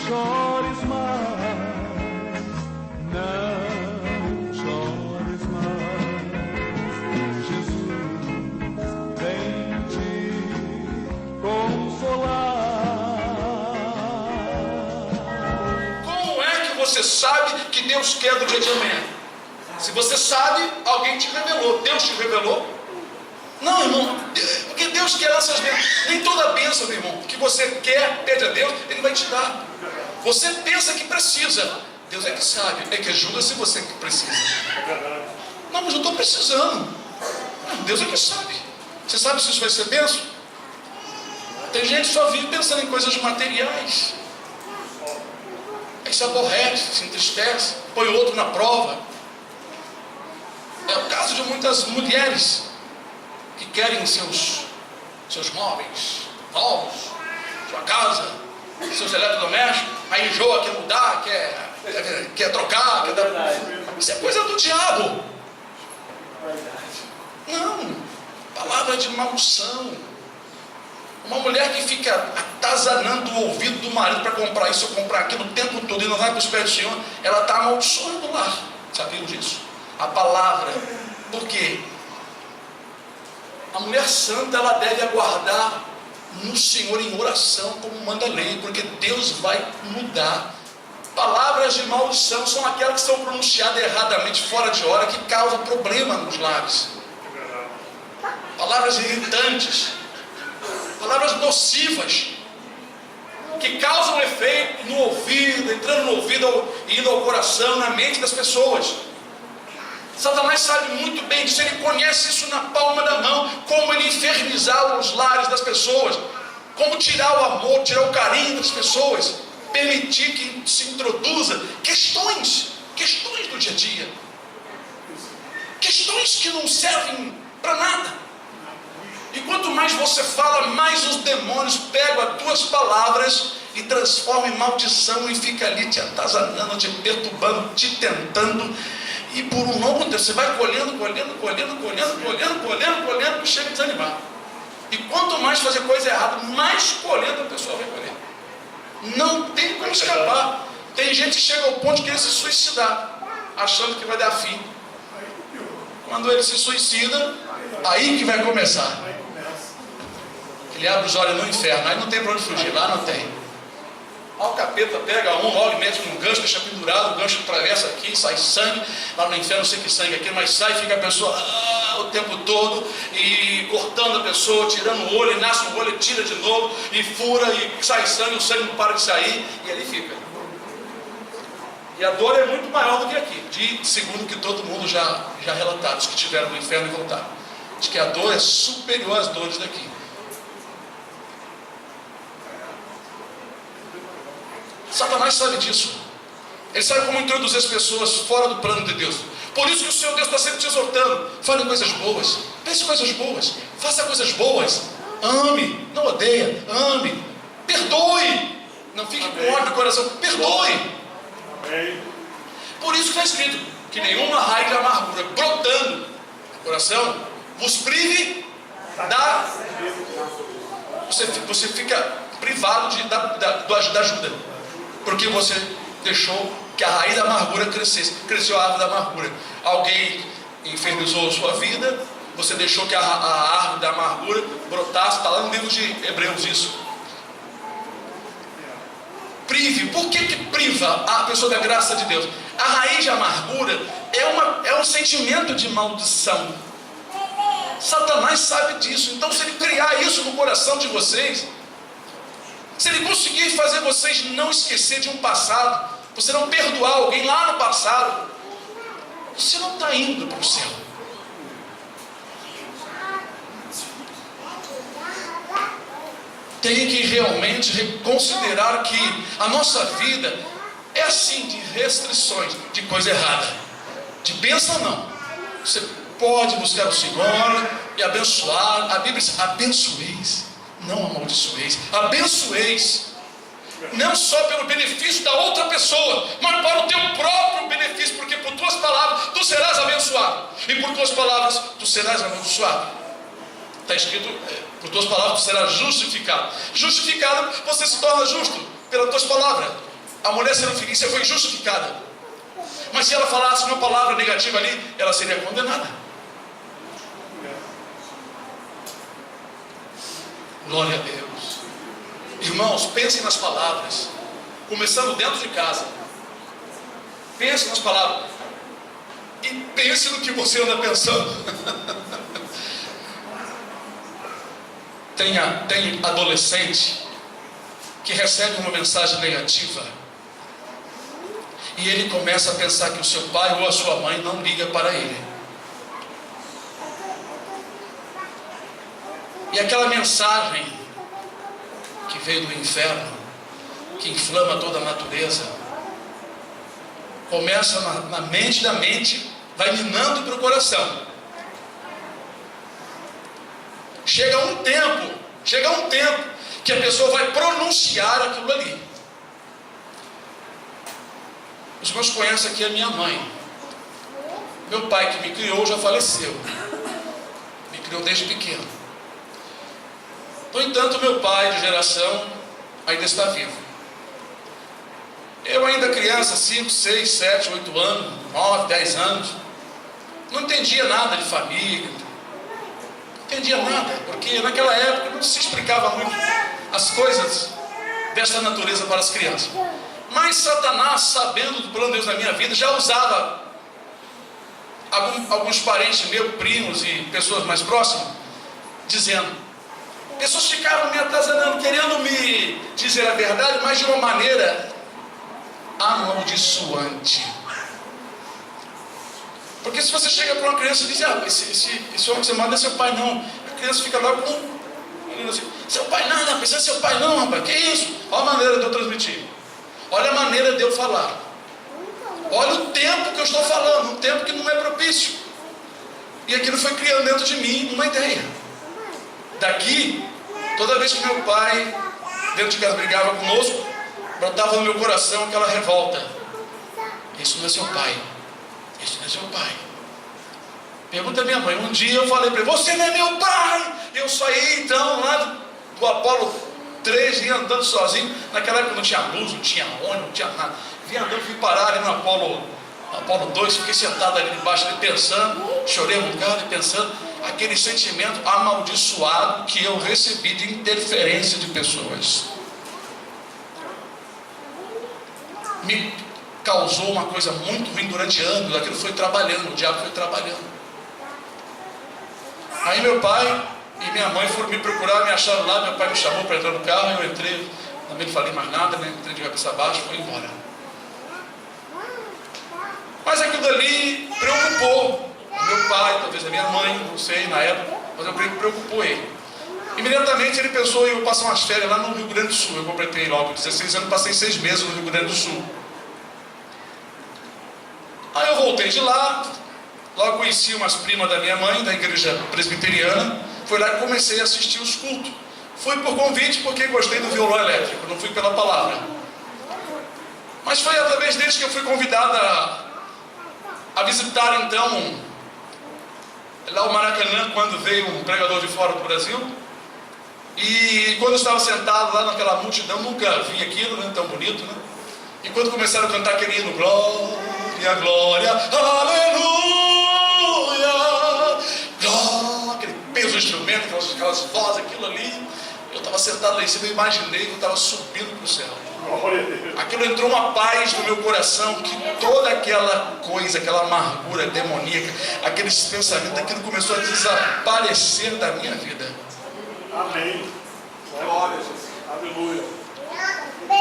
chores mais, não chores mais. Jesus vem te consolar. Como é que você sabe que Deus quer do dia de amanhã? Se você sabe, alguém te revelou. Deus te revelou? Não, irmão, porque Deus quer essas bênçãos. Nem toda bênção, meu irmão, que você quer, pede a Deus, Ele vai te dar. Você pensa que precisa, Deus é que sabe, é que ajuda se você que precisa. Não, mas eu estou precisando. Não, Deus é que sabe. Você sabe se isso vai ser bênção? Tem gente que só vive pensando em coisas materiais. Aí se aborrece, se entristece, põe o outro na prova. É o caso de muitas mulheres que querem seus móveis novos, sua casa, seus eletrodomésticos, aí enjoa, quer mudar, quer trocar, quer dar... Isso é coisa do diabo. Não, palavra de maldição. Uma mulher que fica atazanando o ouvido do marido para comprar isso ou comprar aquilo o tempo todo e não vai para os pés do Senhor, ela está amaldiçoando lá. Sabiam disso? A palavra. Por quê? A mulher santa, ela deve aguardar no Senhor em oração, como manda a lei, porque Deus vai mudar. Palavras de maldição são aquelas que são pronunciadas erradamente, fora de hora, que causam problema nos lares. Palavras irritantes, palavras nocivas, que causam efeito no ouvido, entrando no ouvido e indo ao coração, na mente das pessoas. Satanás sabe muito bem disso, ele conhece isso na palma da mão, como ele infernizar os lares das pessoas, como tirar o amor, tirar o carinho das pessoas, permitir que se introduza questões do dia a dia, questões que não servem para nada. E quanto mais você fala, mais os demônios pegam as tuas palavras e transformam em maldição e fica ali te atazanando, te perturbando, te tentando. E por um longo tempo, você vai colhendo, e chega a desanimar. E quanto mais fazer coisa errada, mais colhendo a pessoa vai colher. Não tem como escapar. Tem gente que chega ao ponto de querer se suicidar, achando que vai dar fim. Quando ele se suicida, aí que vai começar. Ele abre os olhos no inferno, aí não tem para onde fugir, lá não tem. Aí o capeta pega logo mete um gancho, deixa pendurado, o gancho atravessa aqui, sai sangue, lá no inferno não sei que sangue aqui, mas sai e fica a pessoa o tempo todo, e cortando a pessoa, tirando o olho, e nasce o olho, e tira de novo, e fura, e sai sangue, o sangue não para de sair, e ali fica. E a dor é muito maior do que aqui, segundo que todo mundo já relataram, os que estiveram no inferno e voltaram, de que a dor é superior às dores daqui. Satanás sabe disso. Ele sabe como introduzir as pessoas fora do plano de Deus. Por isso que o Senhor Deus está sempre te exortando. Fale coisas boas, pense coisas boas, faça coisas boas, ame, não odeia, ame, perdoe, não fique com ódio no coração, perdoe. Por isso que está escrito que nenhuma raiz de amargura brotando no coração vos prive da... Você fica privado da ajuda, porque você deixou que a raiz da amargura crescesse. Cresceu a árvore da amargura. Alguém infernizou a sua vida, você deixou que a árvore da amargura brotasse. Está lá no livro de Hebreus isso. Prive. Por que priva a pessoa da graça de Deus? A raiz da amargura é um sentimento de maldição. Satanás sabe disso. Então, se ele criar isso no coração de vocês, se ele conseguir fazer vocês não esquecer de um passado, você não perdoar alguém lá no passado, você não está indo para o céu. Tem que realmente reconsiderar que a nossa vida é assim, de restrições, de coisa errada. De bênção não. Você pode buscar o Senhor e abençoar. A Bíblia diz, abençoeis, não amaldiçoeis, abençoeis, não só pelo benefício da outra pessoa, mas para o teu próprio benefício, porque por tuas palavras tu serás abençoado, e por tuas palavras tu serás abençoado. Está escrito, por tuas palavras tu serás justificado. Justificado, você se torna justo pelas tuas palavras. a mulher sendo felícia foi justificada. Mas se ela falasse uma palavra negativa ali, ela seria condenada. Glória a Deus. Irmãos, pensem nas palavras, começando dentro de casa. Pense nas palavras e pense no que você anda pensando. Tem adolescente que recebe uma mensagem negativa e ele começa a pensar que o seu pai ou a sua mãe não liga para ele. E aquela mensagem que veio do inferno, que inflama toda a natureza, começa na mente da mente, vai minando para o coração. Chega um tempo que a pessoa vai pronunciar aquilo ali. Os meus conhecem aqui a minha mãe. Meu pai que me criou já faleceu. Me criou desde pequeno. No entanto, meu pai de geração ainda está vivo. Eu ainda criança, 5, 6, 7, 8 anos, 9, 10 anos, não entendia nada de família, não entendia nada, porque naquela época não se explicava muito as coisas desta natureza para as crianças. Mas Satanás, sabendo do plano de Deus na minha vida, já usava alguns parentes meus, primos e pessoas mais próximas, dizendo, pessoas ficavam me atazanando, querendo me dizer a verdade, mas de uma maneira amaldiçoante. Porque se você chega para uma criança e diz, esse homem que você manda é seu pai, não. A criança fica lá com assim, seu pai não, não precisa ser seu pai não, rapaz, que isso? Olha a maneira de eu transmitir, olha a maneira de eu falar, olha o tempo que eu estou falando, um tempo que não é propício. E aquilo foi criando dentro de mim uma ideia. Daqui, toda vez que meu pai dentro de casa brigava conosco, brotava no meu coração aquela revolta. Isso não é seu pai. Isso não é seu pai. Pergunta a minha mãe. Um dia eu falei para ele, você não é meu pai. Eu saí então lá do Apolo 3, ia andando sozinho. Naquela época não tinha luz, não tinha ônibus, não tinha nada. Vim andando, fui parar ali no Apolo 2, fiquei sentado ali debaixo ali pensando, chorei um bocado e pensando, aquele sentimento amaldiçoado que eu recebi de interferência de pessoas. Me causou uma coisa muito ruim durante anos. Aquilo foi trabalhando, o diabo foi trabalhando. Aí meu pai e minha mãe foram me procurar, me acharam lá, meu pai me chamou para entrar no carro, eu entrei, também não falei mais nada, né? Entrei de cabeça abaixo e fui embora. Mas aquilo ali preocupou meu pai, talvez a minha mãe, não sei na época, mas eu creio que preocupou ele. Imediatamente ele pensou em eu passar umas férias lá no Rio Grande do Sul. Eu completei logo 16 anos, passei 6 meses no Rio Grande do Sul. Aí eu voltei de lá, logo conheci umas primas da minha mãe, da igreja presbiteriana, fui lá e comecei a assistir os cultos. Fui por convite porque gostei do violão elétrico, não fui pela palavra. Mas foi através deles que eu fui convidado a visitar então lá o Maracanã, quando veio um pregador de fora do Brasil. E quando eu estava sentado lá naquela multidão, nunca vi aquilo, né, tão bonito, né? E quando começaram a cantar aquele hino, glória, glória, aleluia, glória, aquele peso do instrumento, aquelas vozes, aquilo ali, eu estava sentado lá em cima, eu imaginei que eu estava subindo para o céu. Aquilo entrou uma paz no meu coração, que toda aquela coisa, aquela amargura demoníaca, aqueles pensamentos, aquilo começou a desaparecer da minha vida. Amém. Glória a Jesus. Aleluia.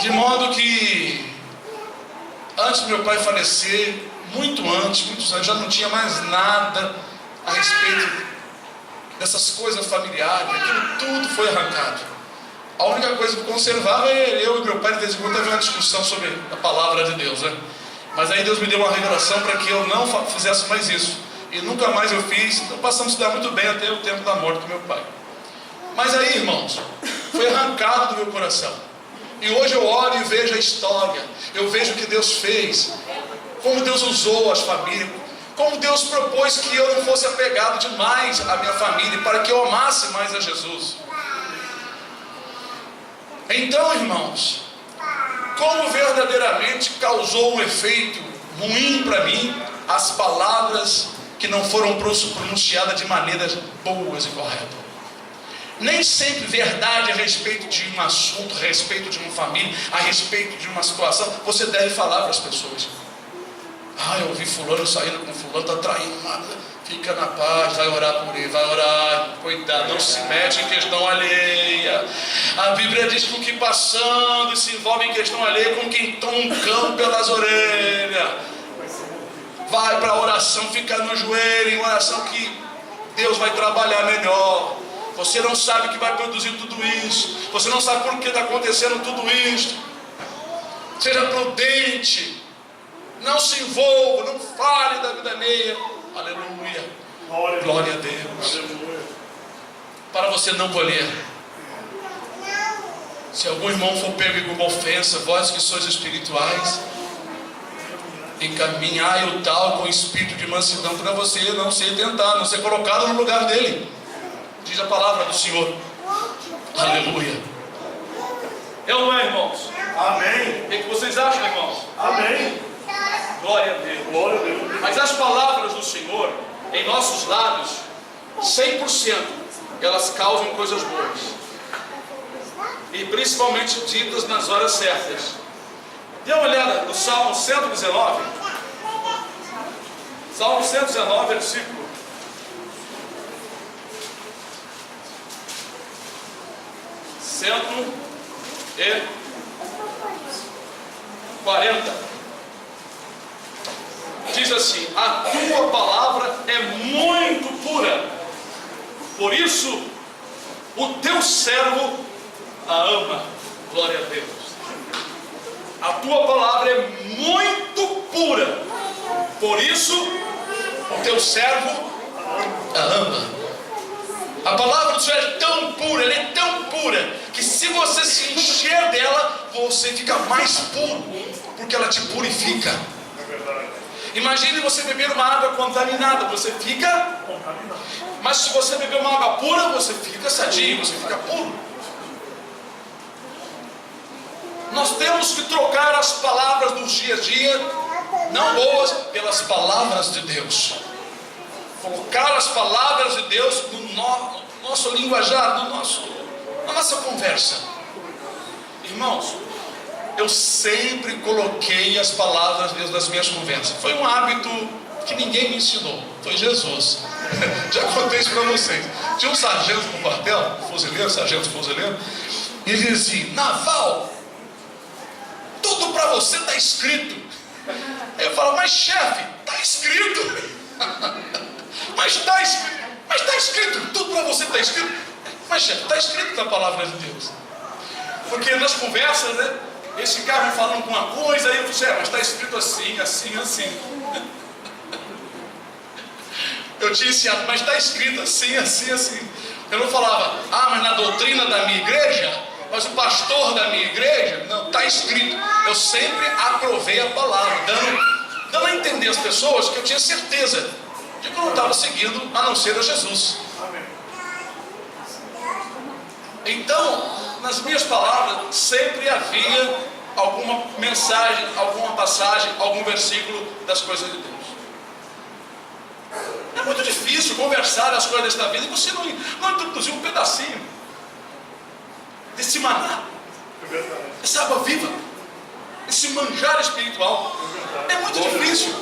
De modo que antes do meu pai falecer, muito antes, muitos anos, já não tinha mais nada a respeito dessas coisas familiares. Aquilo tudo foi arrancado. A única coisa que conservava é eu e meu pai, de vez em quando, teve uma discussão sobre a palavra de Deus, né? Mas aí Deus me deu uma revelação para que eu não fizesse mais isso. E nunca mais eu fiz. Então passamos a se dar muito bem até o tempo da morte do meu pai. Mas aí, irmãos, foi arrancado do meu coração. E hoje eu olho e vejo a história. Eu vejo o que Deus fez. Como Deus usou as famílias. Como Deus propôs que eu não fosse apegado demais à minha família, para que eu amasse mais a Jesus. Então, irmãos, como verdadeiramente verdadeiramente causou um efeito ruim para mim as palavras que não foram pronunciadas de maneiras boas e corretas. Nem sempre verdade a respeito de um assunto, a respeito de uma família, a respeito de uma situação, você deve falar para as pessoas. Eu ouvi fulano saindo com fulano, está traindo, fica na paz, vai orar por ele, vai orar, cuidado, não se mete em questão alheia. A Bíblia diz que o que passando se envolve em questão alheia com quem toma um cão pelas orelhas. Vai para a oração, fica no joelho, em oração que Deus vai trabalhar melhor. Você não sabe que vai produzir tudo isso, você não sabe por que está acontecendo tudo isso. Seja prudente. Não se envolva, não fale da vida alheia. Aleluia. Glória a Deus. Aleluia. Para você não colher. Se algum irmão for pego com uma ofensa, vós que sois espirituais, encaminhai o tal com espírito de mansidão para você não ser tentado, não ser colocado no lugar dele. Diz a palavra do Senhor. Aleluia. É ou não é, irmãos? Amém. O que vocês acham, irmãos? Amém. Glória a Deus. Glória a Deus. Mas as palavras do Senhor, em nossos lábios, 100%, elas causam coisas boas. E principalmente ditas nas horas certas. Dê uma olhada no Salmo 119. Salmo 119, versículo 140. Diz assim: a tua palavra é muito pura, por isso o teu servo a ama. Glória a Deus. A tua palavra é muito pura, por isso o teu servo a ama. A palavra do Senhor é tão pura, ela é tão pura, que se você se encher dela, você fica mais puro, porque ela te purifica. É verdade. Imagine você beber uma água contaminada, você fica Contaminado. Mas se você beber uma água pura, você fica sadio, você fica puro. Nós temos que trocar as palavras do dia a dia, não boas, pelas palavras de Deus. Colocar as palavras de Deus no nosso linguajar, na nossa conversa. Irmãos, eu sempre coloquei as palavras de Deus nas minhas conversas. Foi um hábito que ninguém me ensinou, foi Jesus. Já contei isso para vocês. Tinha um sargento no quartel, sargento fuzileiro, e ele dizia assim: Naval, tudo para você está escrito. Aí eu falo: mas chefe, está escrito. Mas está escrito, tudo para você está escrito. Mas chefe, está escrito na palavra de Deus. Porque nas conversas, né, esse cara me falando alguma coisa, aí eu disse: mas está escrito assim, assim, assim. Eu tinha ensinado: mas está escrito assim, assim, assim. Eu não falava: mas na doutrina da minha igreja, mas o pastor da minha igreja. Não, está escrito. Eu sempre aprovei a palavra, dando a entender às pessoas que eu tinha certeza de que eu não estava seguindo a não ser a Jesus. Amém. Então, nas minhas palavras sempre havia alguma mensagem, alguma passagem, algum versículo das coisas de Deus. É muito difícil conversar as coisas desta vida e você não introduzir um pedacinho desse maná, É verdade. essa água viva, esse manjar espiritual. É muito difícil.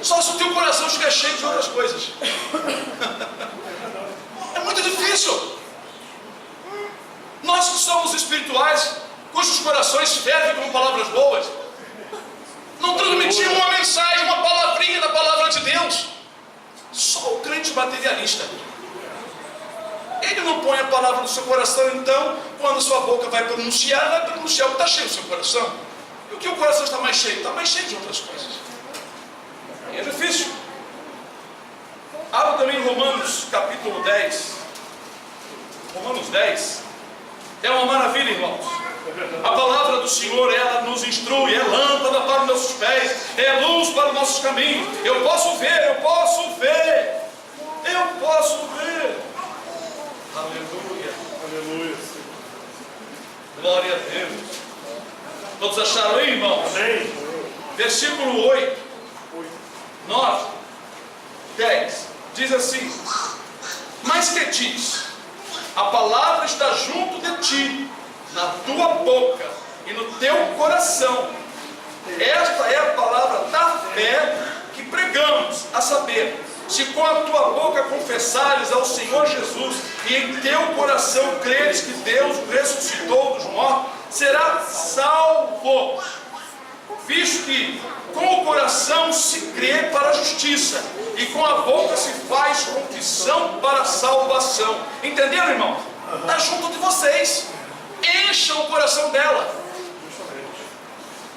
Só se o teu coração estiver cheio de outras coisas. É muito difícil. Nós que somos espirituais, cujos corações fervem com palavras boas, não transmitimos uma mensagem, uma palavrinha da palavra de Deus. Só o crente materialista. Ele não põe a palavra no seu coração, então, quando sua boca vai pronunciar o que está cheio do seu coração. E o que o coração está mais cheio? Está mais cheio de outras coisas. E é difícil. Abra também Romanos capítulo 10. Romanos 10. É uma maravilha, irmãos. A palavra do Senhor, ela nos instrui, é lâmpada para os nossos pés, é luz para os nossos caminhos. Eu posso ver, eu posso ver, eu posso ver. Aleluia. Aleluia. Glória a Deus. Todos acharam aí, irmãos? Amém. Versículo 8, 9, 10. Diz assim: mas que diz? A palavra está junto de ti, na tua boca e no teu coração. Esta é a palavra da fé que pregamos, a saber, se com a tua boca confessares ao Senhor Jesus e em teu coração creres que Deus o ressuscitou dos mortos, serás salvo. Visto que com o coração se crê para a justiça e com a boca se faz confissão para a salvação. Entenderam, irmão? Está junto de vocês. Encham o coração dela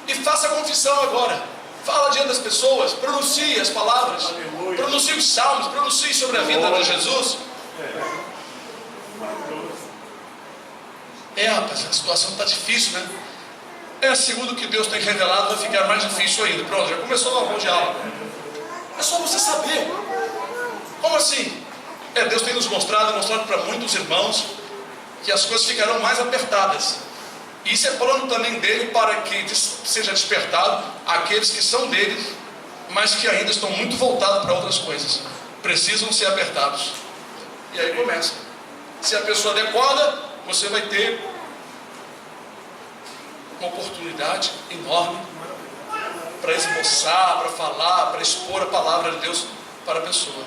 e faça a confissão agora. Fala diante das pessoas, pronuncie as palavras, Aleluia. pronuncie os salmos, pronuncie sobre a vida de Jesus. Rapaz, a situação está difícil, né? Segundo o que Deus tem revelado, vai ficar mais difícil ainda. Pronto, já começou a de aula. É só você saber. Como assim? Deus tem nos mostrado para muitos irmãos que as coisas ficarão mais apertadas. Isso é plano também dele para que seja despertado aqueles que são dele, mas que ainda estão muito voltados para outras coisas. Precisam ser apertados. E aí começa. Se a pessoa adequada, você vai ter uma oportunidade enorme para esboçar, para falar, para expor a palavra de Deus para a pessoa.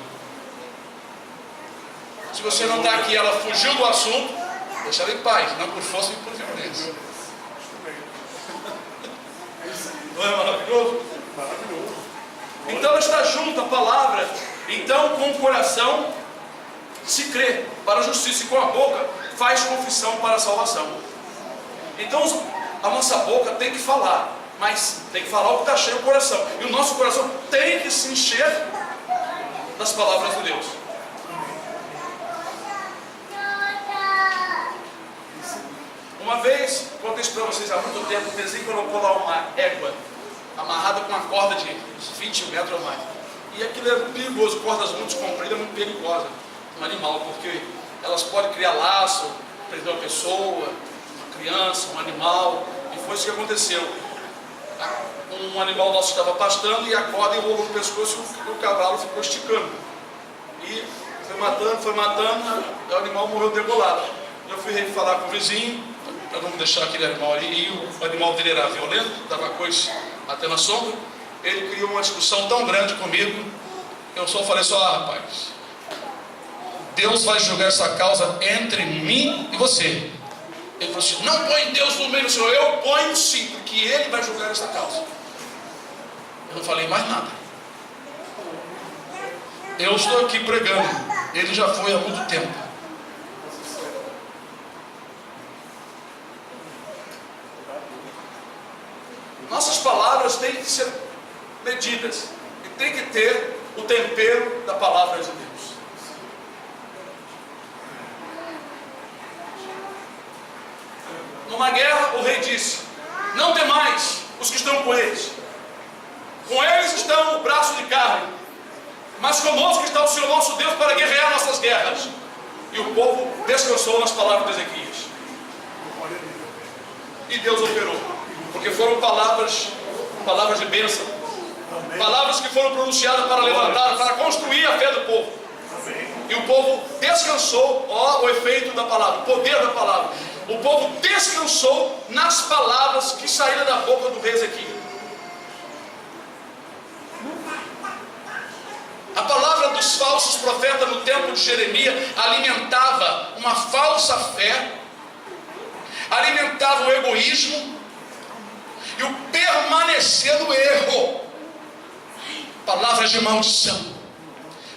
Se você não está aqui, ela fugiu do assunto, deixa ela em paz, não por força e por violência. Não é maravilhoso? Maravilhoso. Então ela está junto à palavra. Então com o coração se crê para a justiça e com a boca faz confissão para a salvação. Então a nossa boca tem que falar, mas tem que falar o que está cheio do coração. E o nosso coração tem que se encher das palavras de Deus. Uma vez, contei isso para vocês há muito tempo, o vizinho colocou lá uma égua amarrada com uma corda de 20 metros ou mais. E aquilo é perigoso, cordas muito compridas, muito perigosa. Um animal, porque elas podem criar laço, prender uma pessoa, uma criança, um animal. E foi isso que aconteceu. Um animal nosso estava pastando e a corda enrolou no pescoço e o cavalo ficou esticando. E foi matando, e o animal morreu degolado. Eu fui falar com o vizinho, para não deixar aquele animal ali, e o animal dele era violento, dava coisa até na sombra. Ele criou uma discussão tão grande comigo, eu só falei rapaz, Deus vai julgar essa causa entre mim e você. Ele falou assim: não põe Deus no meio do Senhor. Eu ponho sim, porque Ele vai julgar essa causa. Eu não falei mais nada. Eu estou aqui pregando, Ele já foi há muito tempo. Nossas palavras têm que ser medidas e tem que ter o tempero da palavra de Deus. Numa guerra, o rei disse: não temais os que estão com eles. Com eles estão o braço de carne, mas conosco está o Senhor nosso Deus para guerrear nossas guerras. E o povo descansou nas palavras de Ezequias. E Deus operou, porque foram palavras de bênção, palavras que foram pronunciadas para levantar, para construir a fé do povo. E o povo descansou, o efeito da palavra, o poder da palavra. O povo descansou nas palavras que saíram da boca do rei Ezequias. A palavra dos falsos profetas no tempo de Jeremias alimentava uma falsa fé, alimentava o egoísmo e o permanecer no erro. Palavras de maldição,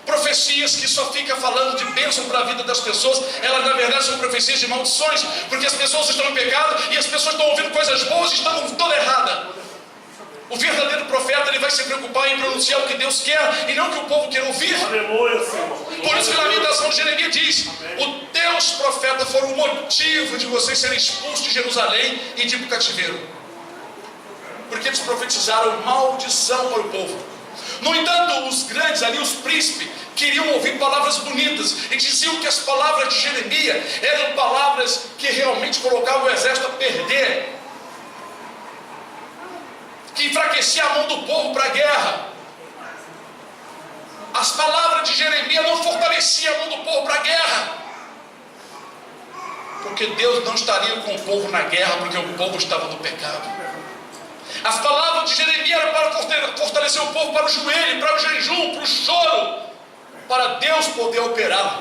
profecias que só ficam falando de bênção para a vida das pessoas, elas na verdade são profecias de maldições, porque as pessoas estão em pecado e as pessoas estão ouvindo coisas boas e estão toda errada. O verdadeiro profeta, ele vai se preocupar em pronunciar o que Deus quer e não o que o povo quer ouvir. Aleluia, Senhor. Por isso que na lamentação de Jeremias diz: os teus profetas foram o motivo de vocês serem expulsos de Jerusalém e de ir para o cativeiro, porque eles profetizaram maldição para o povo. No entanto, os grandes ali, os príncipes, queriam ouvir palavras bonitas e diziam que as palavras de Jeremias eram palavras que realmente colocavam o exército a perder. enfraquecia a mão do povo para a guerra. As palavras de Jeremias não fortaleciam a mão do povo para a guerra, porque Deus não estaria com o povo na guerra, porque o povo estava no pecado. As palavras de Jeremias eram para fortalecer o povo para o joelho, para o jejum, para o choro, para Deus poder operar.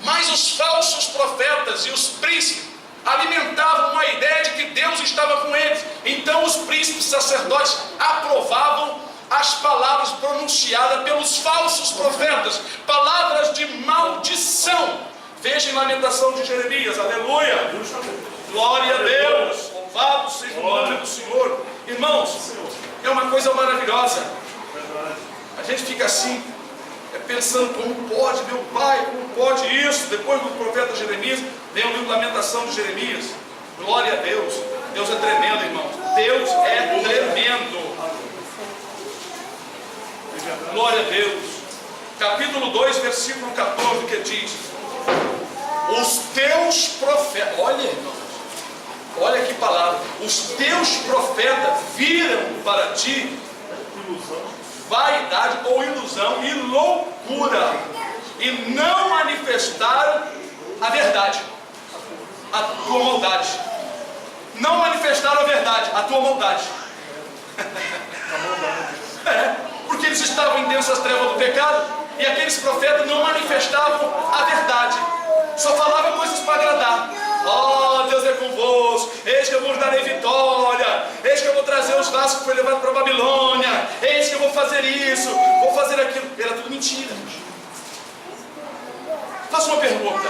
Mas os falsos profetas e os príncipes alimentavam uma ideia de que Deus estava com eles. Então os príncipes sacerdotes aprovavam as palavras pronunciadas pelos falsos profetas, palavras de maldição. Veja em Lamentação de Jeremias, aleluia, glória a Deus, louvado seja o nome do Senhor. Irmãos, é uma coisa maravilhosa. A gente fica assim, pensando, como pode, meu pai, como pode isso? Depois do profeta Jeremias, vem o livro Lamentação de Jeremias. Glória a Deus. Deus é tremendo, irmãos. Deus é tremendo. Glória a Deus. Capítulo 2, versículo 14, que diz: os teus profetas, olha, irmãos, olha que palavra, os teus profetas viram para ti vaidade ou ilusão e loucura, e não manifestaram a verdade, a tua maldade. Não manifestaram a verdade, a tua maldade. Porque eles estavam em densas trevas do pecado, e aqueles profetas não manifestavam a verdade, só falavam coisas para agradar. Oh, Deus é convosco, eis que eu vos darei vitória, eis que eu vou trazer os vasos que foi levado para a Babilônia, eis que eu vou fazer isso, vou fazer aquilo. Era tudo mentira. Faço uma pergunta: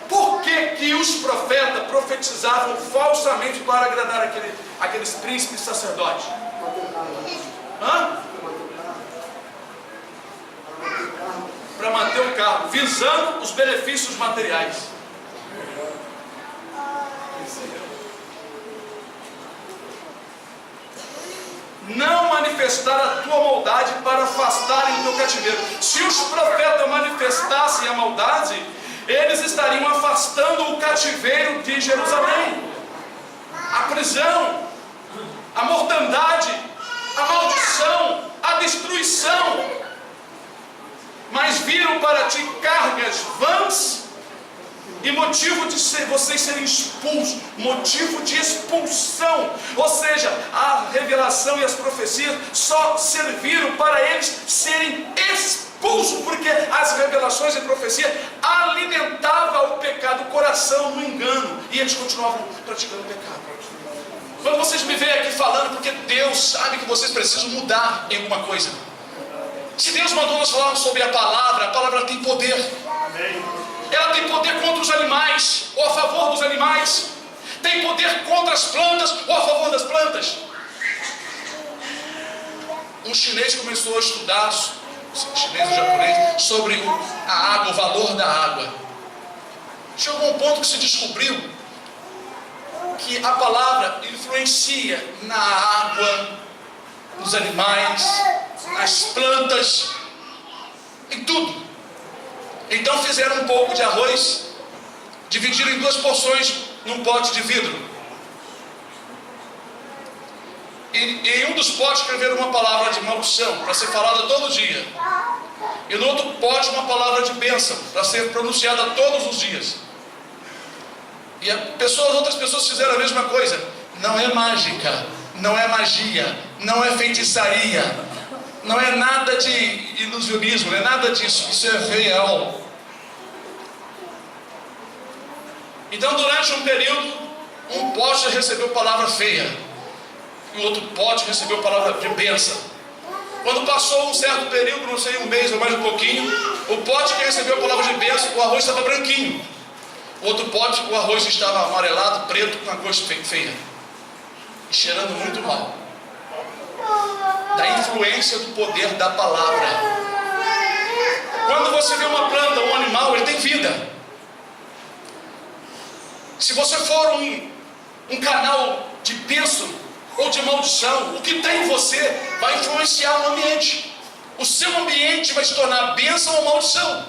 por que os profetas profetizavam falsamente para agradar aqueles príncipes sacerdotes? Para manter o cargo, visando os benefícios materiais. Não manifestar a tua maldade para afastarem o teu cativeiro. Se os profetas manifestassem a maldade, eles estariam afastando o cativeiro de Jerusalém, a prisão, a mortandade, a maldição, a destruição. Mas viram para ti cargas vãs e motivo de vocês serem expulsos, motivo de expulsão. Ou seja, a revelação e as profecias só serviram para eles serem expulsos, porque as revelações e profecias alimentavam o pecado, o coração no engano, e eles continuavam praticando o pecado. Quando vocês me veem aqui falando, porque Deus sabe que vocês precisam mudar em alguma coisa. Se Deus mandou nós falarmos sobre a palavra tem poder. Ela tem poder contra os animais, ou a favor dos animais. Tem poder contra as plantas, ou a favor das plantas. Um chinês começou a estudar, chinês ou japonês, sobre a água, o valor da água. Chegou um ponto que se descobriu que a palavra influencia na água, nos animais, nas plantas, em tudo. Então fizeram um pouco de arroz, dividiram em 2 porções num pote de vidro. E em um dos potes escreveram uma palavra de maldição, para ser falada todo dia. E no outro pote uma palavra de bênção, para ser pronunciada todos os dias. E outras pessoas fizeram a mesma coisa. Não é mágica, não é magia, não é feitiçaria, não é nada de ilusionismo, não é nada disso, isso é real. Então, durante um período, um pote recebeu palavra feia, e o outro pote recebeu palavra de bênção. Quando passou um certo período, não sei, um mês ou mais um pouquinho, o pote que recebeu a palavra de bênção, o arroz estava branquinho. O outro pote, o arroz estava amarelado, preto, com a gosto feia, e cheirando muito mal. Da influência do poder da palavra. Quando você vê uma planta, um animal, ele tem vida. Se você for um canal de bênção ou de maldição, o que tem em você vai influenciar o ambiente. O seu ambiente vai se tornar bênção ou maldição.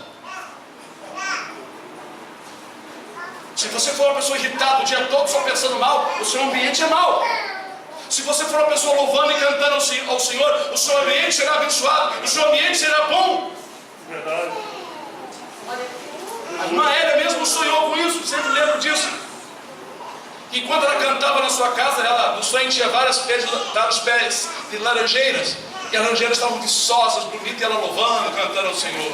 Se você for uma pessoa irritada o dia todo, só pensando mal, o seu ambiente é mau. Se você for uma pessoa louvando e cantando ao Senhor, o seu ambiente será abençoado, o seu ambiente será bom. Verdade. A irmã Hélia mesmo sonhou com isso, sempre lembro disso. E quando ela cantava na sua casa, ela no sonho tinha vários pés de laranjeiras. E as laranjeiras estavam viçosas, bonitas, e ela louvando, cantando ao Senhor.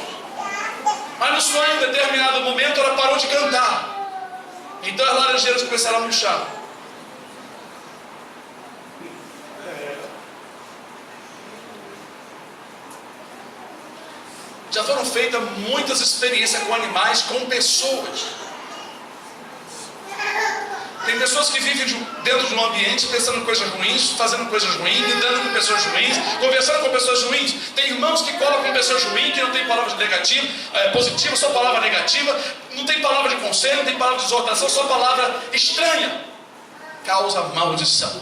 Mas no sonho, em determinado momento, ela parou de cantar. Então as laranjeiras começaram a murchar. Já foram feitas muitas experiências com animais, com pessoas. Tem pessoas que vivem dentro de um ambiente pensando em coisas ruins, fazendo coisas ruins, lidando com pessoas ruins, conversando com pessoas ruins. Tem irmãos que colam com pessoas ruins, que não tem palavra negativa, positiva, só palavra negativa. Não tem palavra de conselho, não tem palavra de exortação, só palavra estranha. Causa maldição.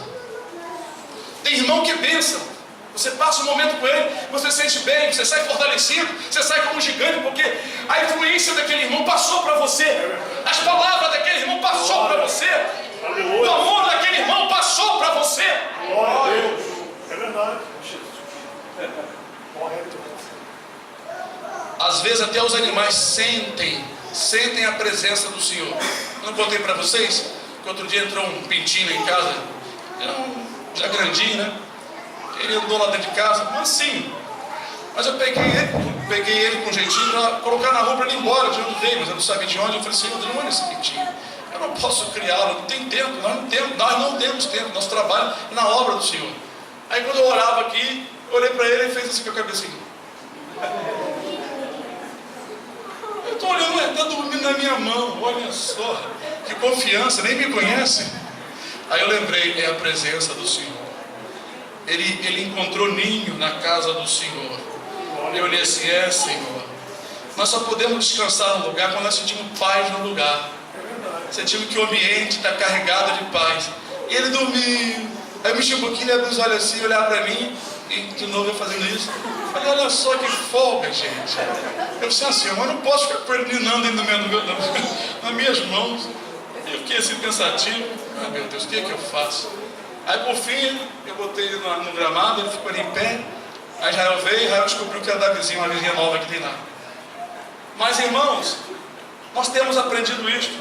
Tem irmão que pensa. Você passa um momento com ele, você se sente bem, você sai fortalecido, você sai como um gigante, porque a influência daquele irmão passou para você. As palavras daquele irmão passou para você. O amor daquele irmão passou para você. Glória a Deus. É verdade. Às vezes até os animais sentem a presença do Senhor. Eu não contei para vocês que outro dia entrou um pintinho em casa, já grandinho, né? Ele andou lá dentro de casa, mansinho. Mas eu peguei ele com jeitinho para colocar na rua para ele ir embora de onde veio, mas eu não sabia de onde. Eu falei, Senhor, de onde é esse pintinho? Eu não posso criá-lo, não tem tempo, nós não temos tempo, nosso trabalho é na obra do Senhor. Aí quando eu orava aqui, eu olhei para ele e fez assim com a cabecinha. Eu estou olhando, ele está dormindo na minha mão, olha só, que confiança, nem me conhece. Aí eu lembrei, é a presença do Senhor. Ele encontrou ninho na casa do Senhor. Eu olhei assim, Senhor. Nós só podemos descansar no lugar quando nós sentimos paz no lugar. Sentimos que o ambiente está carregado de paz. E ele dormiu. Aí eu mexi um pouquinho, ele abriu os olhos assim, olhava para mim, e de novo eu fazendo isso. Eu falei, olha só que folga, gente. Eu disse assim, mas não posso ficar perdinando dentro nas minhas mãos. Eu fiquei assim pensativo. Ah, meu Deus, o que é que eu faço? Aí por fim, eu botei ele no gramado, ele ficou ali em pé. Aí Israel veio, Israel descobriu que era da vizinha, uma vizinha nova que tem lá. Mas irmãos, nós temos aprendido isso.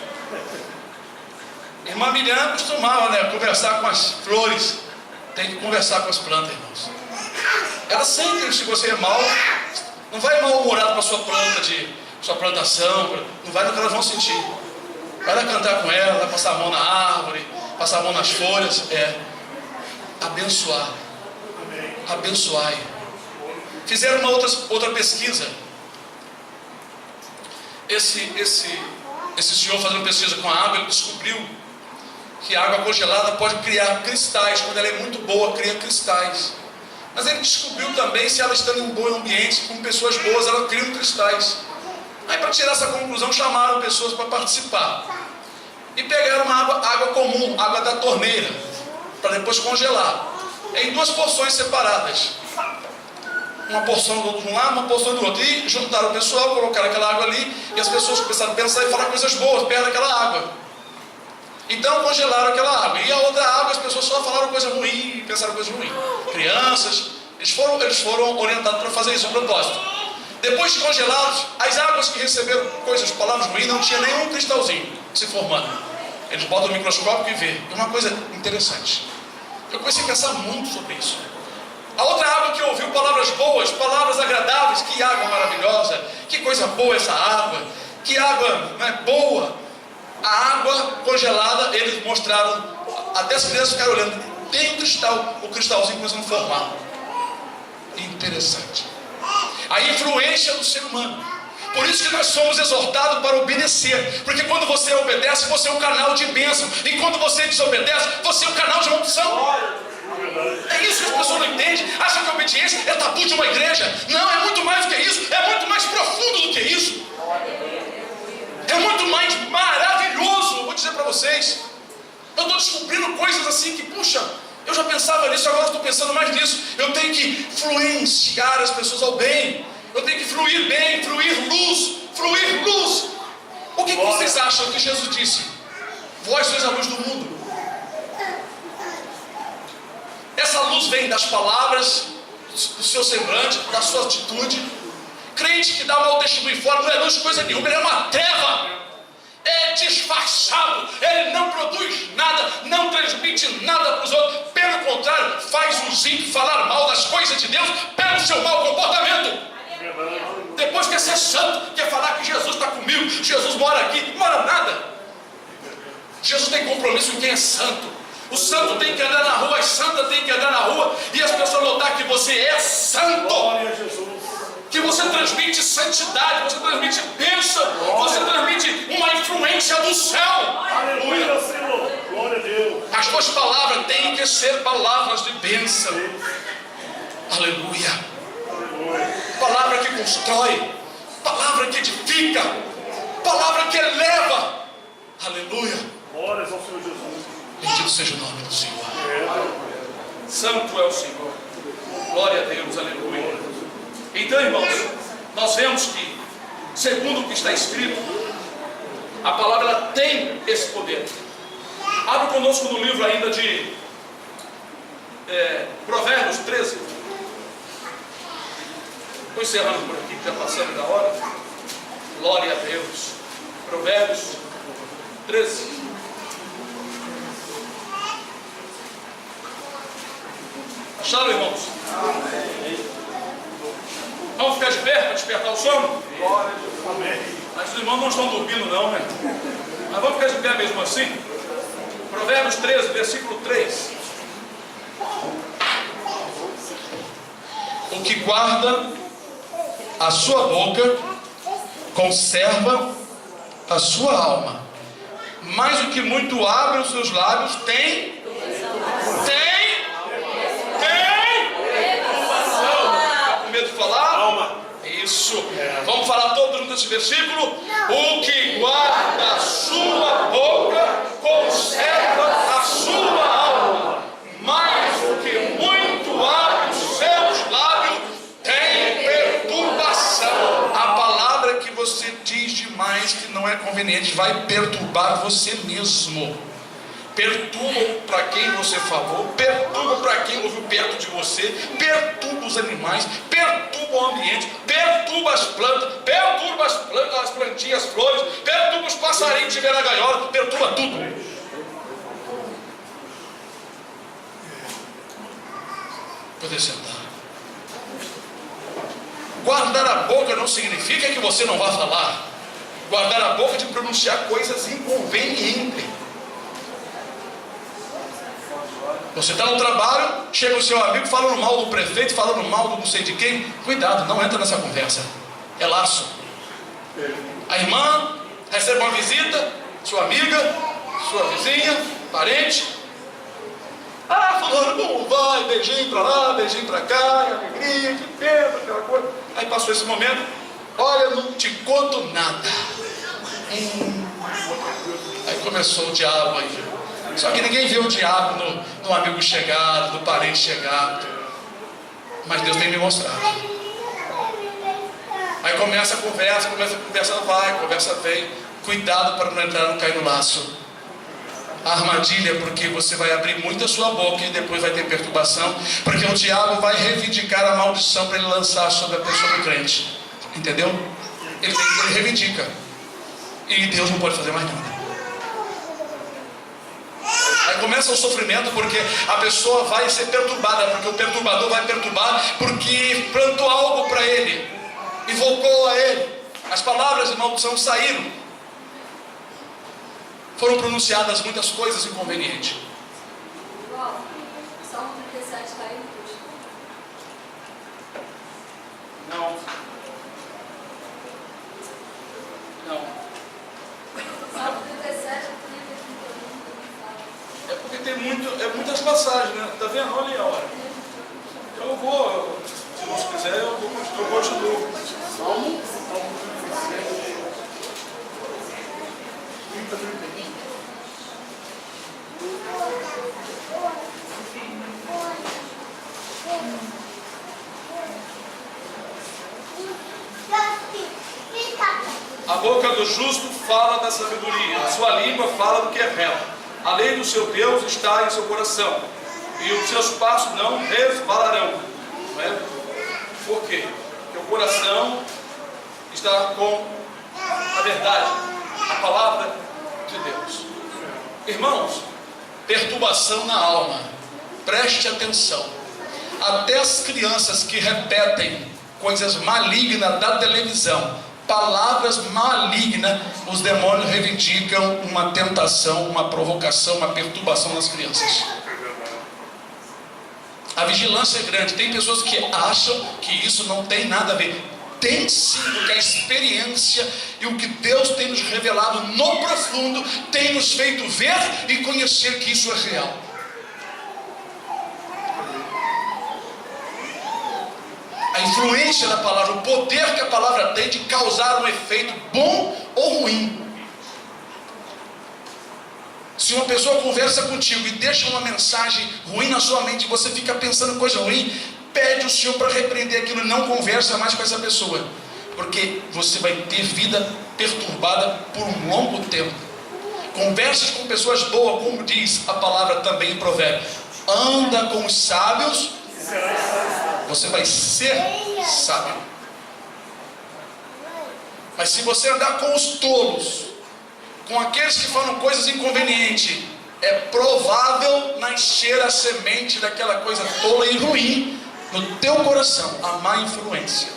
Irmã Miriam costumava, conversar com as flores. Tem que conversar com as plantas, irmãos. Ela sente que se você é mal, não vai mal-humorado para a sua planta, sua plantação, não vai no que elas vão sentir. Vai lá cantar com ela, vai passar a mão na árvore, passar a mão nas folhas, abençoar. Abençoai. Fizeram uma outra pesquisa. Esse senhor fazendo pesquisa com a água, ele descobriu que a água congelada pode criar cristais. Quando ela é muito boa, cria cristais. Mas ele descobriu também, se ela estando em um bom ambiente, com pessoas boas, ela cria cristais. Aí para tirar essa conclusão, chamaram pessoas para participar. E pegaram uma água comum, água da torneira, para depois congelar. Em duas porções separadas. Uma porção do outro de um lado, uma porção do outro. E juntaram o pessoal, colocaram aquela água ali, e as pessoas começaram a pensar e falar coisas boas perto daquela água. Então congelaram aquela água. E a outra água, as pessoas só falaram coisa ruim, pensaram coisa ruim. Crianças, eles foram orientados para fazer isso a propósito. Depois de congelados, as águas que receberam palavras ruins, não tinha nenhum cristalzinho se formando. Eles botam no microscópio e vê. É uma coisa interessante. Eu comecei a pensar muito sobre isso. A outra água que ouviu palavras boas, palavras agradáveis, que água maravilhosa, que coisa boa essa água, que água boa. A água congelada, eles mostraram, até as crianças ficaram olhando, tem um cristal, o cristalzinho começando a formar. Interessante. A influência do ser humano. Por isso que nós somos exortados para obedecer. Porque quando você obedece, você é um canal de bênção. E quando você desobedece, você é um canal de maldição. É isso que as pessoas não entendem. Acham que a obediência é tabu de uma igreja. Não, é muito mais do que isso. É muito mais profundo do que isso. É muito mais maravilhoso. Eu vou dizer para vocês. Eu estou descobrindo coisas assim que, puxa, eu já pensava nisso, agora estou pensando mais nisso. Eu tenho que influenciar as pessoas ao bem. Eu tenho que fluir bem, fluir luz. O que vocês acham que Jesus disse? Vós sois a luz do mundo. Essa luz vem das palavras, do seu semblante, da sua atitude. Crente que dá mau testemunho fora não é luz coisa nenhuma, ele é uma treva. É disfarçado, ele não produz nada, não transmite nada para os outros. Pelo contrário, faz os ímpios falar mal das coisas de Deus pelo seu mau comportamento. Depois quer ser santo, quer falar que Jesus está comigo, Jesus mora aqui, não mora nada. Jesus tem compromisso com quem é santo. O santo tem que andar na rua, as santas têm que andar na rua, e as pessoas notar que você é santo. Glória a Jesus. Que você transmite santidade, você transmite bênção, você transmite uma influência do céu. Aleluia, Senhor. Glória a Deus. As tuas palavras têm que ser palavras de bênção. Aleluia. Aleluia. Palavra que constrói, palavra que edifica, palavra que eleva. Aleluia. Glórias ao Senhor Jesus. Bendito seja o nome do Senhor. Santo é o Senhor. Glória a Deus, aleluia. Então, irmãos, nós vemos que, segundo o que está escrito, a palavra ela tem esse poder. Abra conosco no livro ainda de Provérbios 13. Estou encerrando por aqui, já passando da hora. Glória a Deus. Provérbios 13. Acharam, irmãos? Vamos ficar de pé para despertar o sono? Amém. Mas os irmãos não estão dormindo não, né? Mas vamos ficar de pé mesmo assim? Provérbios 13, versículo 3. O que guarda a sua boca conserva a sua alma, mas o que muito abre os seus lábios tem Está com medo de falar? Alma. Isso. Vamos falar todos juntos esse versículo? O que guarda a sua boca conserva a sua alma, mas o que muito abre os seus lábios tem perturbação. A palavra que você diz demais que não é conveniente vai perturbar você mesmo. Perturba para quem você falou, perturba para quem ouviu perto de você, perturba os animais, perturba o ambiente, perturba as plantas, perturba as plantinhas, as flores, perturba os passarinhos que estiver na gaiola, perturba tudo. Pode sentar. Guardar a boca não significa que você não vá falar. Guardar a boca de pronunciar coisas inconvenientes. Você está no trabalho, chega o seu amigo falando mal do prefeito, falando mal do não sei de quem. Cuidado, não entra nessa conversa. É laço. A irmã recebe uma visita, sua amiga, sua vizinha, parente. Ah, fulano, como vai? Beijinho pra lá, beijinho pra cá, que alegria, que pena, aquela coisa. Aí passou esse momento. Olha, não te conto nada. Aí começou o diabo aí. Só que ninguém vê o diabo no amigo chegado, no parente chegado. Mas Deus tem me mostrado. Aí começa a conversa vai, conversa vem. Cuidado para não entrar, não cair no laço. A armadilha, porque você vai abrir muito a sua boca e depois vai ter perturbação. Porque o diabo vai reivindicar a maldição para ele lançar sobre a pessoa do crente. Entendeu? Ele reivindica. E Deus não pode fazer mais nada. Aí começa o sofrimento porque a pessoa vai ser perturbada, porque o perturbador vai perturbar porque plantou algo para ele, invocou a ele. As palavras de maldição saíram, foram pronunciadas muitas coisas inconvenientes. Salmo 37 está aí no texto. Não. Salmo 37 É porque tem muitas passagens, né? Tá vendo? Olha aí a hora. Eu vou, se Deus quiser, eu continuo. Salmo. A boca do do justo fala da sabedoria, a sua língua fala do que é reto. A lei do seu Deus está em seu coração, e os seus passos não resvalarão. Não é? Por quê? Porque o coração está com a verdade, a palavra de Deus. Irmãos, perturbação na alma, preste atenção. Até as crianças que repetem coisas malignas da televisão, palavras malignas, os demônios reivindicam uma tentação, uma provocação, uma perturbação nas crianças. A vigilância é grande. Tem pessoas que acham que isso não tem nada a ver. Tem sim, porque a experiência e o que Deus tem nos revelado no profundo tem nos feito ver e conhecer que isso é real. A influência da palavra, o poder que a palavra tem de causar um efeito bom ou ruim. Se uma pessoa conversa contigo e deixa uma mensagem ruim na sua mente, você fica pensando coisa ruim, pede o Senhor para repreender aquilo e não conversa mais com essa pessoa, porque você vai ter vida perturbada por um longo tempo. Converse com pessoas boas, como diz a palavra também em Provérbios: anda com os sábios, você vai ser sábio. Mas se você andar com os tolos, com aqueles que falam coisas inconvenientes, é provável nascer a semente daquela coisa tola e ruim no teu coração, a má influência.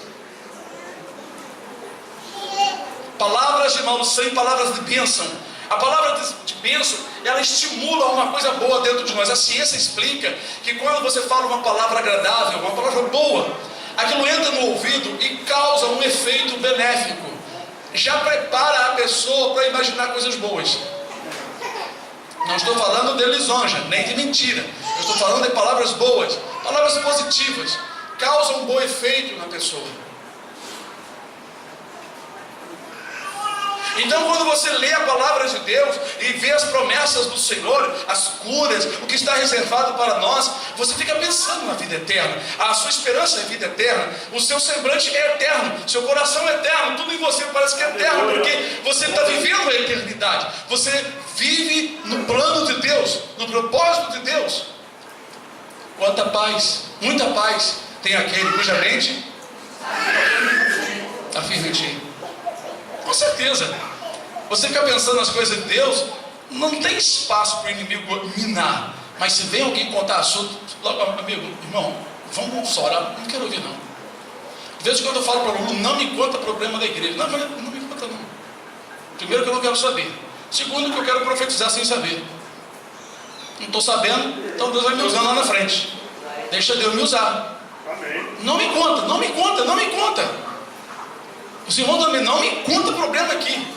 Palavras de maldição e palavras de bênção. A palavra de bênção, ela estimula uma coisa boa dentro de nós. A ciência explica que quando você fala uma palavra agradável, uma palavra boa, aquilo entra no ouvido e causa um efeito benéfico. Já prepara a pessoa para imaginar coisas boas. Não estou falando de lisonja, nem de mentira. Eu estou falando de palavras boas, palavras positivas. Causam um bom efeito na pessoa. Então, quando você lê a palavra de Deus e vê as promessas do Senhor, as curas, o que está reservado para nós, você fica pensando na vida eterna. A sua esperança é vida eterna, o seu semblante é eterno, seu coração é eterno, tudo em você parece que é eterno, porque você está vivendo a eternidade. Você vive no plano de Deus, no propósito de Deus. Quanta paz, muita paz tem aquele cuja mente está firme em ti. Com certeza. Você fica pensando nas coisas de Deus, não tem espaço para o inimigo minar. Mas se vem alguém contar assunto, amigo, irmão, vamos orar, não quero ouvir não. De vez em quando eu falo para o aluno, não me conta problema da igreja. Não me conta não. Primeiro que eu não quero saber. Segundo que eu quero profetizar sem saber. Não estou sabendo, então Deus vai me usando lá na frente. Deixa Deus me usar. Não me conta, não me conta, não me conta. Os irmãos também, não me conta problema aqui.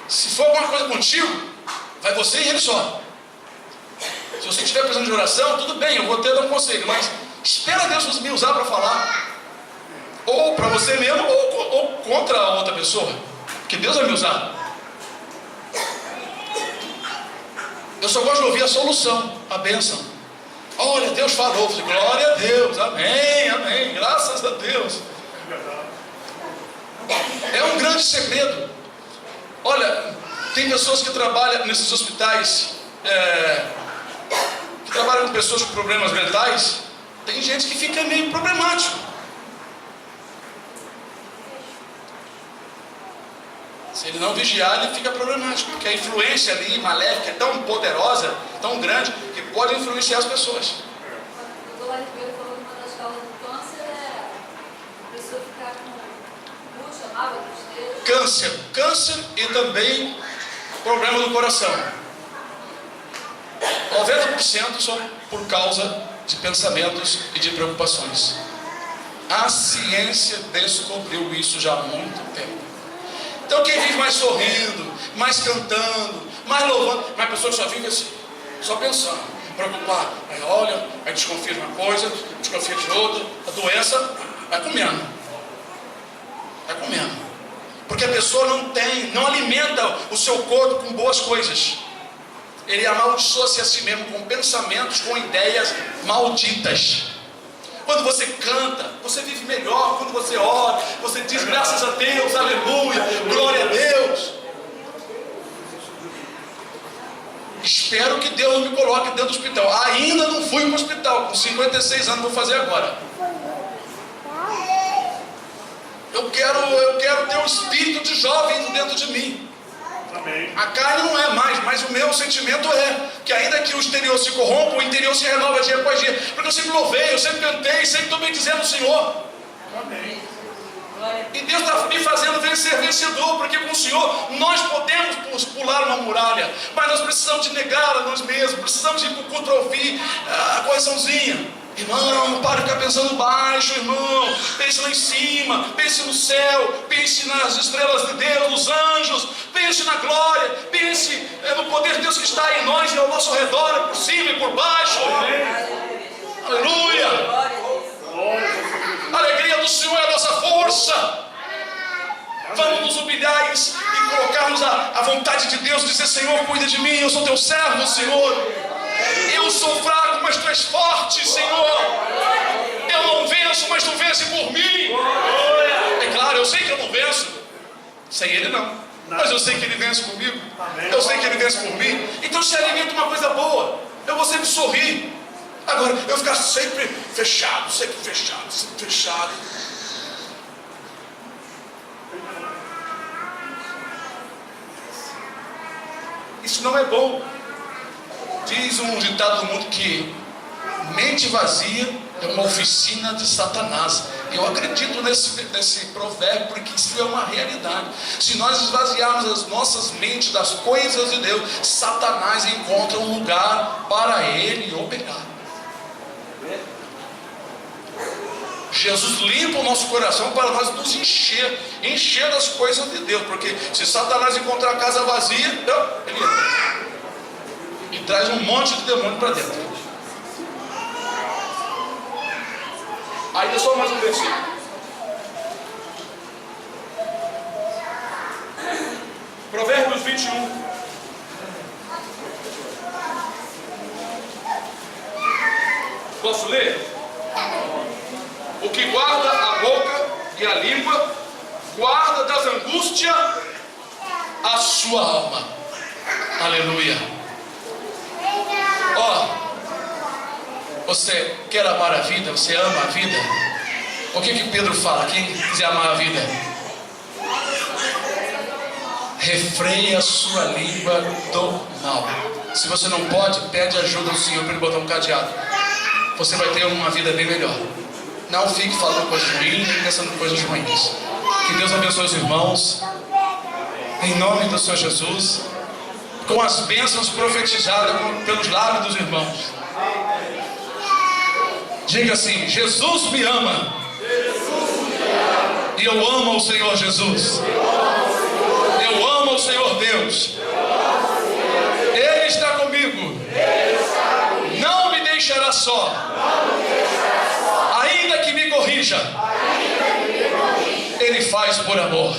Se for alguma coisa contigo, vai você e ele só. Se você estiver precisando de oração, tudo bem, eu vou ter dar um conselho, mas espera Deus me usar para falar, ou para você mesmo, ou contra a outra pessoa, porque Deus vai me usar. Eu só gosto de ouvir a solução, a bênção. Olha, Deus falou, glória a Deus, amém, amém, graças a Deus. É um grande segredo. Olha, tem pessoas que trabalham nesses hospitais, que trabalham com pessoas com problemas mentais. Tem gente que fica meio problemático. Se ele não vigiar, ele fica problemático, porque a influência ali maléfica é tão poderosa, tão grande, que pode influenciar as pessoas. O doutor Ribeiro falou que uma das causas do câncer é a pessoa ficar com câncer e também problema do coração. 90% são por causa de pensamentos e de preocupações. A ciência descobriu isso já há muito tempo. Então quem vive mais sorrindo, mais cantando, mais louvando, mas a pessoa só vive assim, só pensando, preocupado. Aí olha, aí desconfia de uma coisa, desconfia de outra, a doença vai comendo. Vai comendo. Porque a pessoa não alimenta o seu corpo com boas coisas. Ele amaldiçoa-se a si mesmo com pensamentos, com ideias malditas. quando você canta, você vive melhor. Quando você ora, você diz graças a Deus, aleluia, glória a Deus. Espero que Deus não me coloque dentro do hospital. Ainda não fui para o hospital, com 56 anos, vou fazer agora. Eu quero ter um espírito de jovem dentro de mim. Amém. A carne não é mais, mas o meu sentimento é que ainda que o exterior se corrompa, o interior se renova dia após dia. Porque eu sempre louvei, eu sempre cantei, sempre estou bendizendo o Senhor. Amém. E Deus está me fazendo ser vencedor, porque com o Senhor nós podemos pular uma muralha, mas nós precisamos de negar a nós mesmos, precisamos de ir para o culto para ouvir a correçãozinha. Irmão, para de ficar pensando baixo, irmão. Pense lá em cima, pense no céu, pense nas estrelas de Deus, nos anjos, pense na glória, pense no poder de Deus que está em nós e ao nosso redor, por cima e por baixo. Aleluia! A alegria do Senhor é a nossa força. Vamos nos humilhar e colocarmos a vontade de Deus, dizer: Senhor, cuida de mim, eu sou teu servo, Senhor. Eu sou fraco, mas tu és forte, Senhor. Eu não venço, mas tu vence por mim. É claro, eu sei que eu não venço sem Ele não, mas eu sei que Ele vence comigo. Eu sei que Ele vence por mim. Então se alimenta uma coisa boa, eu vou sempre sorrir. Agora, eu ficar sempre fechado, sempre fechado, sempre fechado. Isso não é bom. Diz um ditado do mundo que mente vazia é uma oficina de Satanás. Eu acredito nesse provérbio, porque isso é uma realidade. Se nós esvaziarmos as nossas mentes das coisas de Deus, Satanás encontra um lugar para ele operar. Jesus limpa o nosso coração para nós nos encher das coisas de Deus, porque se Satanás encontrar a casa vazia, ele entra e traz um monte de demônio para dentro. Ainda só mais um versículo. Provérbios 21. Posso ler? O que guarda a boca e a língua, guarda das angústias A sua alma. Aleluia. Ó, você quer amar a vida? Você ama a vida? O que Pedro fala? Quem quiser amar a vida, refreia a sua língua do mal. Se você não pode, pede ajuda ao Senhor para Ele botar um cadeado. Você vai ter uma vida bem melhor. Não fique falando coisas ruins, nem pensando em coisas ruins. Que Deus abençoe os irmãos, em nome do Senhor Jesus, com as bênçãos profetizadas pelos lábios dos irmãos. Diga assim: Jesus me ama, e eu amo o Senhor Jesus. Eu amo o Senhor Deus. Ele está comigo, não me deixará só. Ainda que me corrija, Ele faz por amor.